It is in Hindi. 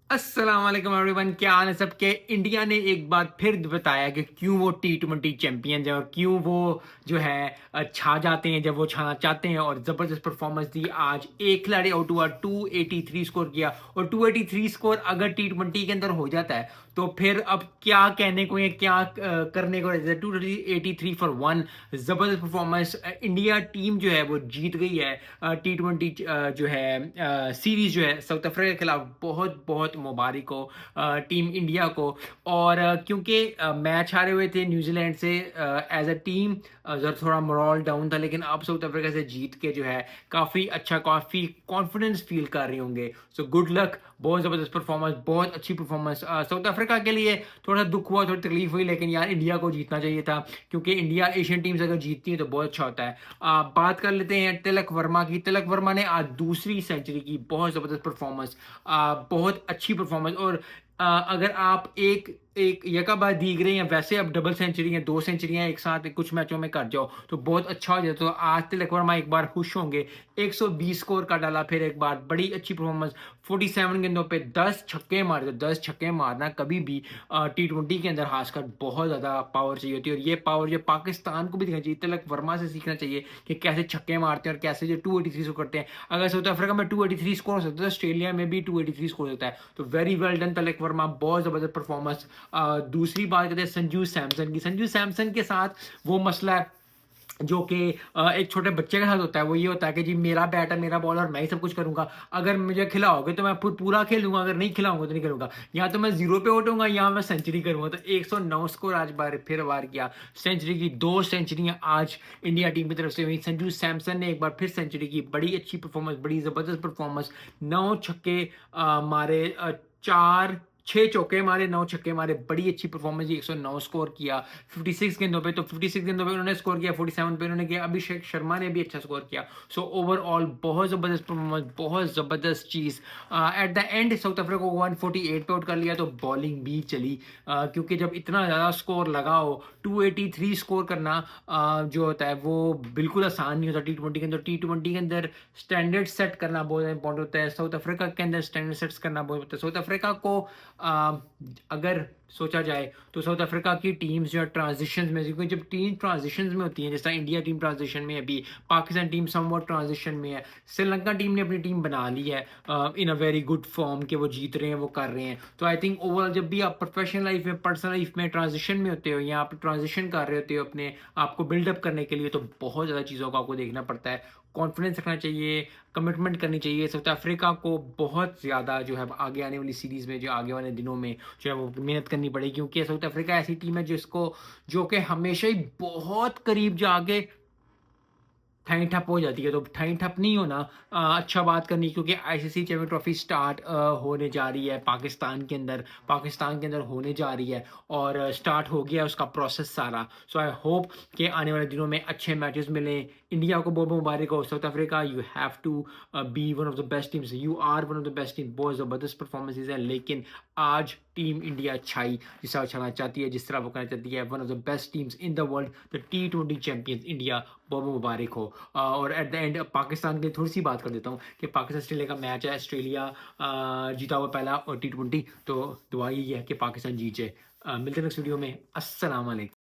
अस्सलाम वालेकुम एवरीवन, क्या हाल है सबके। इंडिया ने एक बार फिर बताया कि क्यों वो T20 चैंपियंस है और क्यों वो जो है छा जाते हैं जब वो छाना चाहते हैं। और ज़बरदस्त परफॉर्मेंस दी। आज एक खिलाड़ी आउट हुआ, 283 स्कोर किया। और 283 स्कोर अगर T20 के अंदर हो जाता है तो फिर अब क्या कहने को है, क्या करने को है। 283 फॉर वन, ज़बरदस्त परफॉर्मेंस। इंडिया टीम जो है वो जीत गई है T20 जो है सीरीज जो है साउथ अफ्रीका के खिलाफ। बहुत बहुत मुबारक हो टीम इंडिया को। और क्योंकि मैच हारे हुए थे न्यूजीलैंड से एज अ टीम, जरा थोड़ा मोरल डाउन था, लेकिन अब साउथ अफ्रीका से जीत के जो है काफ़ी अच्छा, काफ़ी कॉन्फिडेंस फील कर रहे होंगे। So good luck. बहुत ज़बरदस्त परफॉर्मेंस, बहुत अच्छी परफॉर्मेंस। साउथ अफ्रीका के लिए थोड़ा दुख हुआ, थोड़ी तकलीफ हुई, लेकिन यार इंडिया को जीतना चाहिए था, क्योंकि इंडिया एशियन टीम्स अगर जीतती है तो बहुत अच्छा होता है। बात कर लेते हैं तिलक वर्मा की। तिलक वर्मा ने आज दूसरी सेंचुरी की। बहुत ज़बरदस्त परफॉर्मेंस, बहुत अच्छी परफॉर्मेंस। और अगर आप एक एक यकाबाद दीग रहे हैं, वैसे अब डबल सेंचुरी हैं, 2 सेंचुरियाँ एक साथ कुछ मैचों में कर जाओ तो बहुत अच्छा हो जाए। तो आज तिलक वर्मा एक बार खुश होंगे। 120 स्कोर का डाला फिर एक बार, बड़ी अच्छी परफॉर्मेंस। 47 गेंदों पे 10 छक्के मारे। तो 10 छक्के मारना कभी भी T20 के अंदर खासकर बहुत ज़्यादा पावर चाहिए होती है। और ये पावर जो पाकिस्तान को भी दिखाना चाहिए, तिलक वर्मा से सीखना चाहिए कि कैसे छक्के मारते हैं और कैसे जो 283 स्कोर करते हैं। अगर साउथ अफ्रीका में 283 स्कोर हो सकता है, ऑस्ट्रेलिया में भी 283 स्कोर होता है। तो very well done Tilak Varma, बहुत ज़बरदस्त परफॉर्मेंस। दूसरी बात करते हैं संजू सैमसन की। संजू सैमसन के साथ वो मसला है जो कि एक छोटे बच्चे के साथ होता है। वो ये होता है कि जी मेरा बैट है, मेरा बॉल और मैं ही सब कुछ करूँगा। अगर मुझे खिलाओगे तो मैं पूरा खेलूँगा, अगर नहीं खिलाऊँगा तो नहीं करूँगा। या तो मैं ज़ीरो पे आउट होऊँगा या मैं सेंचुरी करूँगा। तो 109 स्कोर आज फिर वार किया। सेंचुरी की 2 सेंचुरियाँ आज इंडिया टीम की तरफ से हुई। संजू सैमसन ने एक बार फिर सेंचुरी की। बड़ी अच्छी परफॉर्मेंस, बड़ी ज़बरदस्त परफॉर्मेंस। 9 छक्के मारे, 4 6 चौके मारे, 9 छक्के मारे। बड़ी अच्छी परफॉर्मेंस, 109 स्कोर किया 56 गेंदों पे। तो 56 गेंदों पे उन्होंने स्कोर किया, 47 पे उन्होंने किया। अभिषेक शर्मा ने भी अच्छा स्कोर किया। सो ओवरऑल बहुत ज़बरदस्त परफॉर्मेंस, बहुत ज़बरदस्त चीज़। At the end South Africa को 148 पे आउट कर लिया। तो बॉलिंग भी चली, क्योंकि जब इतना ज़्यादा स्कोर लगा हो, 283 स्कोर करना जो होता है वो बिल्कुल आसान नहीं होता T20 के अंदर। T20 के अंदर स्टैंडर्ड सेट करना बहुत इंपॉर्टेंट होता है। साउथ अफ्रीका के अंदर स्टैंडर्ड सेट्स करना बहुत होता है। साउथ अफ्रीका को अगर सोचा जाए तो साउथ अफ्रीका की टीम्स जो है ट्रांजिशंस में, क्योंकि जब टीम ट्रांजिशंस में होती है, जैसा इंडिया टीम ट्रांजिशन में है अभी, पाकिस्तान टीम समवॉट ट्रांजिशन में है, श्रीलंका टीम ने अपनी टीम बना ली है इन अ वेरी गुड फॉर्म के, वो जीत रहे हैं, वो कर रहे हैं। तो आई थिंक ओवरऑल जब भी आप प्रोफेशनल लाइफ में, पर्सनल लाइफ में ट्रांजिशन में होते हो या आप ट्रांजिशन कर रहे होते हो अपने आप को बिल्डअप करने के लिए, तो बहुत ज़्यादा चीज़ों का आपको देखना पड़ता है। कॉन्फिडेंस रखना चाहिए, कमिटमेंट करनी चाहिए। साउथ अफ्रीका को बहुत ज़्यादा जो है आगे आने वाली सीरीज़ में, जो आगे वाले दिनों में जो है वो मेहनत करनी पड़ेगी, क्योंकि साउथ अफ्रीका ऐसी टीम है जिसको, जो कि हमेशा ही बहुत करीब जाके ठाई ठप हो जाती है। तो ठाई ठप नहीं होना, अच्छा बात करनी, क्योंकि आईसीसी चैंपियन ट्रॉफी स्टार्ट होने जा रही है पाकिस्तान के अंदर होने जा रही है। और स्टार्ट हो गया उसका प्रोसेस सारा। सो आई होप कि आने वाले दिनों में अच्छे मैचेस मिलें। इंडिया को बहुत मुबारक हो। South Africa, you have to be one of the best teams, you are one of the best team. बहुत ज़बरदस्त परफॉर्मेंसेज है, लेकिन आज टीम इंडिया छाई, जिस तरह चाहती है, जिस तरह वो करना चाहती है। One of the best teams in the world, the T20 champions India, बहुत मुबारक हो। और एट द एंड पाकिस्तान की थोड़ी सी बात कर देता हूँ कि पाकिस्तान ऑस्ट्रेलिया का मैच है। ऑस्ट्रेलिया जीता हुआ पहला और T20, तो दुआ यही है कि पाकिस्तान जीत जाए। मिलते हैं नेक्स्ट वीडियो में। अस्सलाम वालेकुम।